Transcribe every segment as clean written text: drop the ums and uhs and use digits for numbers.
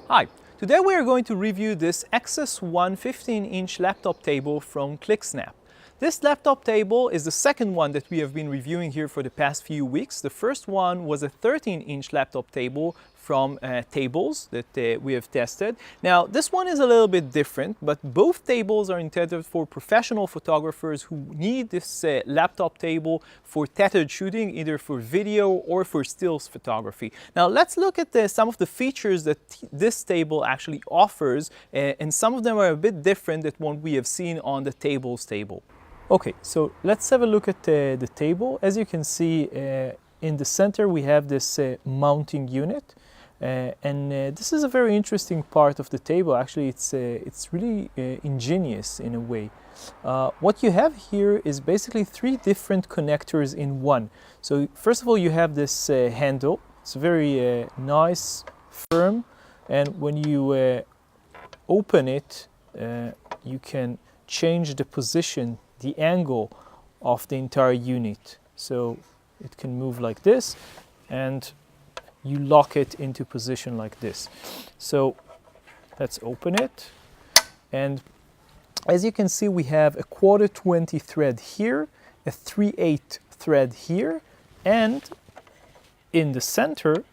Hi, today we are going to review this XS1 15-inch laptop table from ClickSnap. This laptop table is the second one that we have been reviewing here for the past few weeks. The first one was a 13-inch laptop table from Tables that we have tested. Now this one is a little bit different, but both tables are intended for professional photographers who need this laptop table for tethered shooting, either for video or for stills photography. Now let's look at some of the features that this table actually offers, and some of them are a bit different than what we have seen on the Tables table. Okay, so let's have a look at the table. As you can see, in the center we have this mounting unit. This is a very interesting part of the table. Actually, it's really ingenious in a way. What you have here is basically three different connectors in one. So first of all, you have this handle. It's very nice, firm, and when you open it, you can change the position, the angle of the entire unit. So it can move like this, and you lock it into position like this. So let's open it, and as you can see, we have a 1/4-20 thread here, a 3/8 thread here, and in the center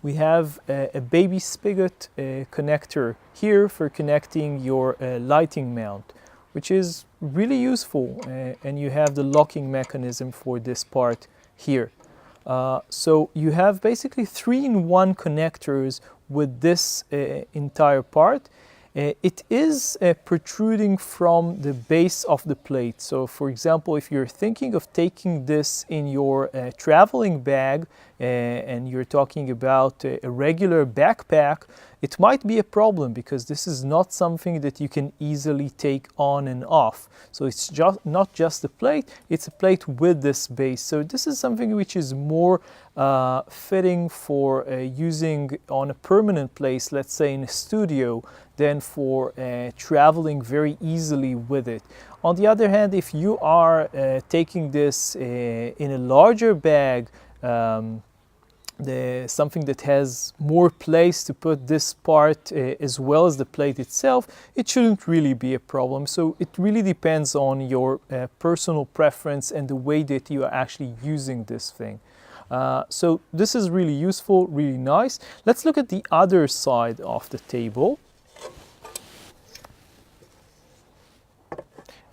we have a baby spigot connector here for connecting your lighting mount, which is really useful, and you have the locking mechanism for this part here. So you have basically 3-in-1 connectors with this entire part. It is protruding from the base of the plate. So for example, if you're thinking of taking this in your traveling bag and you're talking about a regular backpack, it might be a problem because this is not something that you can easily take on and off. So it's not just a plate, it's a plate with this base. So this is something which is more fitting for using on a permanent place, let's say in a studio, than for traveling very easily with it. On the other hand, if you are taking this in a larger bag, something that has more place to put this part as well as the plate itself, it shouldn't really be a problem. So it really depends on your personal preference and the way that you are actually using this thing. So this is really useful, really nice. Let's look at the other side of the table.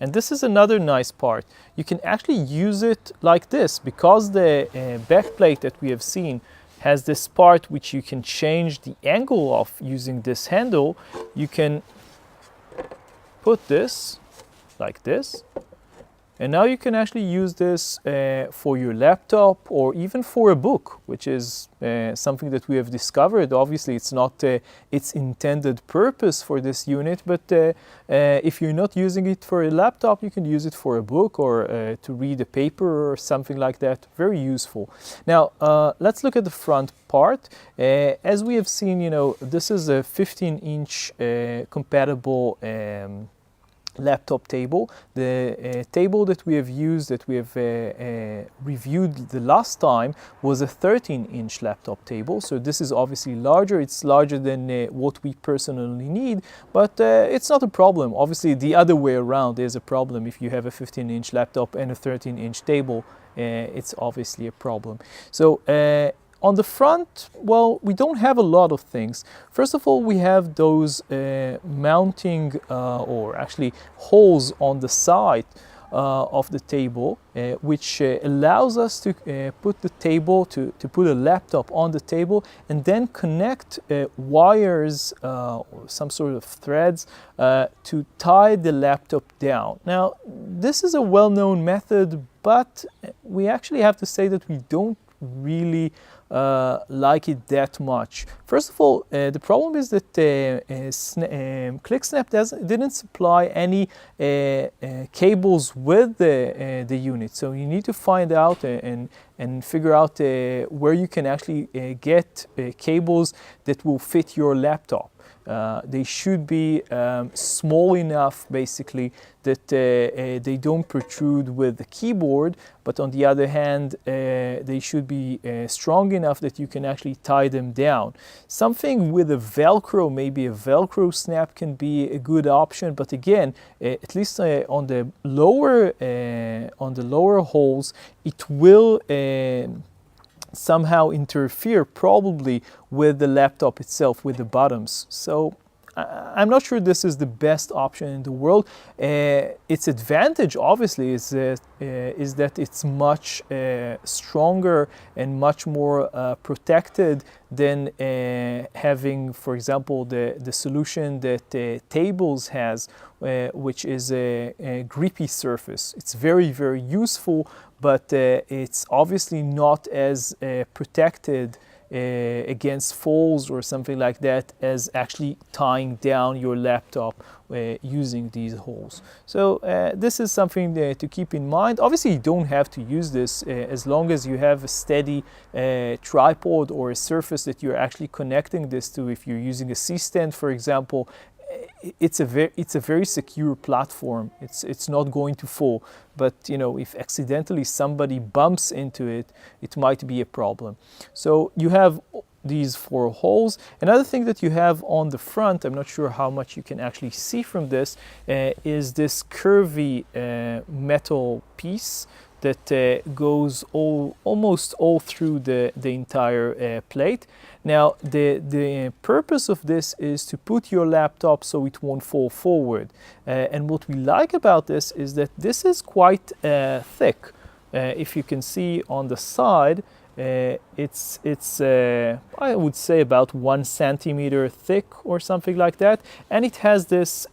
And this is another nice part. You can actually use it like this because the back plate that we have seen has this part which you can change the angle of using this handle. You can put this like this, and now you can actually use this for your laptop or even for a book, which is something that we have discovered. Obviously, it's not its intended purpose for this unit, but if you're not using it for a laptop, you can use it for a book or to read a paper or something like that. Very useful. Now, let's look at the front part. As we have seen, this is a 15-inch compatible laptop table. The table that we have used, that we have reviewed the last time, was a 13-inch laptop table. So this is obviously larger. It's larger than what we personally need, but it's not a problem. Obviously, the other way around is a problem. If you have a 15-inch laptop and a 13-inch table, it's obviously a problem. So on the front, well, we don't have a lot of things. First of all, we have those mounting or actually holes on the side of the table, which allows us to put the table, to put a laptop on the table and then connect wires or some sort of threads to tie the laptop down. Now, this is a well-known method, but we actually have to say that we don't really like it that much. First of all, the problem is that ClickSnap didn't supply any cables with the unit, so you need to find out and figure out where you can actually get cables that will fit your laptop. They should be small enough, basically, that they don't protrude with the keyboard, but on the other hand, they should be strong enough that you can actually tie them down. Something with a Velcro, maybe a Velcro snap can be a good option, but again, at least on the lower holes, it will somehow interfere probably with the laptop itself, with the buttons. So I'm not sure this is the best option in the world. Its advantage, obviously, is that it's much stronger and much more protected than having, for example, the solution that Tables has, which is a grippy surface. It's very, very useful, but it's obviously not as protected against falls or something like that as actually tying down your laptop using these holes. So this is something to keep in mind. Obviously, you don't have to use this as long as you have a steady tripod or a surface that you're actually connecting this to. If you're using a C-stand, for example, it's a very secure platform. It's not going to fall. But you know, if accidentally somebody bumps into it, it might be a problem. So you have these 4 holes. Another thing that you have on the front, I'm not sure how much you can actually see from this, is this curvy metal piece that goes almost all through the entire plate. Now, the purpose of this is to put your laptop so it won't fall forward. And what we like about this is that this is quite thick. If you can see on the side, it's I would say about 1 centimeter thick or something like that. And it has this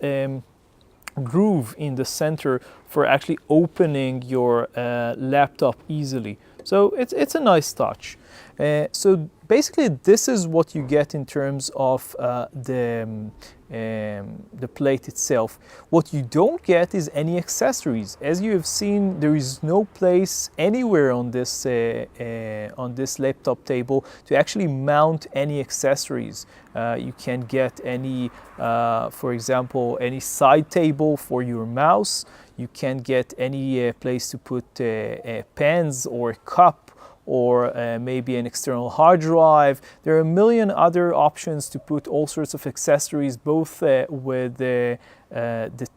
groove in the center for actually opening your laptop easily. So it's a nice touch. So basically, this is what you get in terms of the plate itself. What you don't get is any accessories. As you have seen, there is no place anywhere on this laptop table to actually mount any accessories. You can get any, for example, any side table for your mouse. You can't get any place to put pens or a cup, or maybe an external hard drive. There are a million other options to put all sorts of accessories, both with the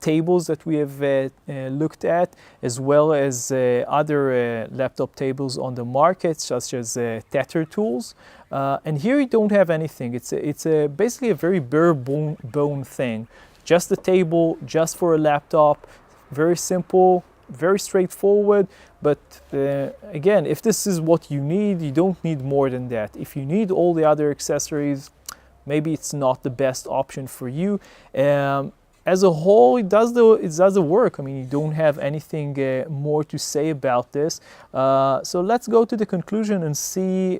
tables that we have looked at, as well as other laptop tables on the market, such as tether tools. And here you don't have anything. It's basically a very bare bone thing. Just a table, just for a laptop. Very simple, very straightforward, but again, if this is what you need, you don't need more than that. If you need all the other accessories, maybe it's not the best option for you. As a whole, it does the work. I mean, you don't have anything more to say about this. So let's go to the conclusion and see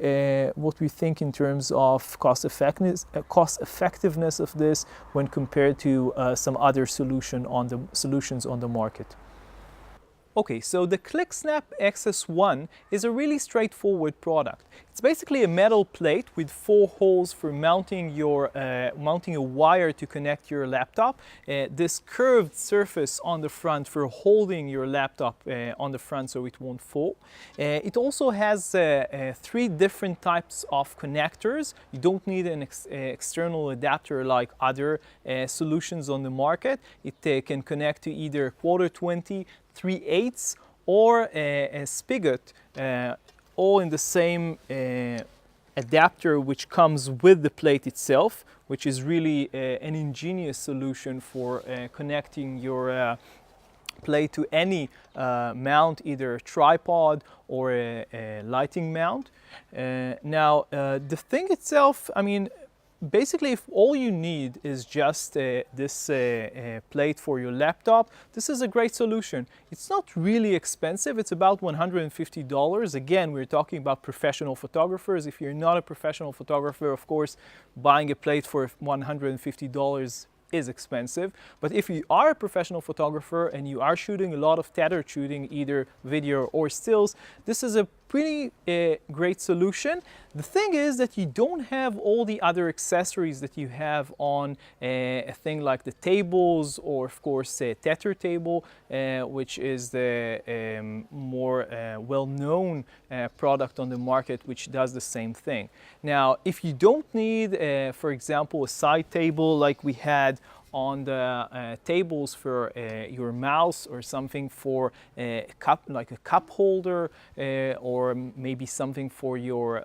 what we think in terms of cost effectiveness of this when compared to some other solutions on the market. Okay, so the ClickSnap XS1 is a really straightforward product. It's basically a metal plate with 4 holes for mounting a wire to connect your laptop. This curved surface on the front for holding your laptop on the front so it won't fall. It also has 3 different types of connectors. You don't need an external adapter like other solutions on the market. It can connect to either 1/4-20, 3/8, or a spigot, all in the same adapter which comes with the plate itself, which is really an ingenious solution for connecting your plate to any mount, either a tripod or a lighting mount. Now, the thing itself, I mean, basically, if all you need is just this plate for your laptop, this is a great solution. It's not really expensive. It's about $150. Again, we're talking about professional photographers. If you're not a professional photographer, of course, buying a plate for $150 is expensive. But if you are a professional photographer and you are shooting a lot of tethered shooting, either video or stills, this is a pretty great solution. The thing is that you don't have all the other accessories that you have on a thing like the tables, or of course a tether table, which is the more well-known product on the market, which does the same thing. Now, if you don't need, for example, a side table like we had on the tables for your mouse, or something for a cup, like a cup holder, or maybe something for your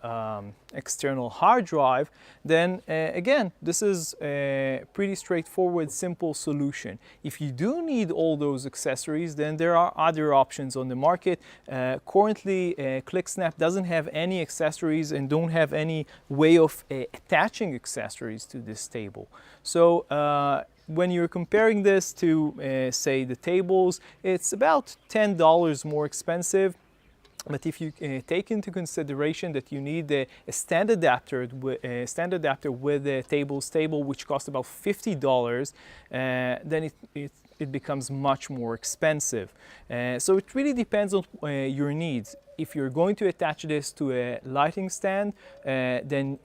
external hard drive, then again, this is a pretty straightforward, simple solution. If you do need all those accessories, then there are other options on the market. Currently, ClickSnap doesn't have any accessories and don't have any way of attaching accessories to this table. So when you're comparing this to, say, the tables, it's about $10 more expensive. But if you take into consideration that you need a stand adapter with the tables table, which costs about $50, then it becomes much more expensive. So it really depends on your needs. If you're going to attach this to a lighting stand, then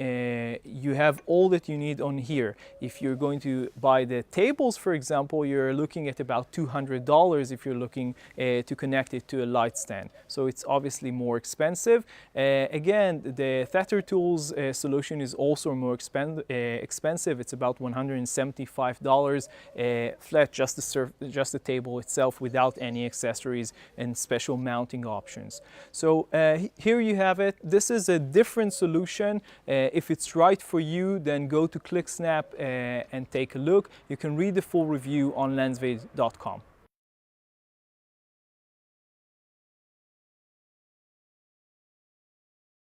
you have all that you need on here. If you're going to buy the tables, for example, you're looking at about $200 if you're looking to connect it to a light stand. So it's obviously more expensive. Again, the Tether Tools solution is also more expensive. It's about $175 flat, just the table itself, without any accessories and special mounting options. So here you have it. This is a different solution. If it's right for you, then go to ClickSnap and take a look. You can read the full review on lensway.com.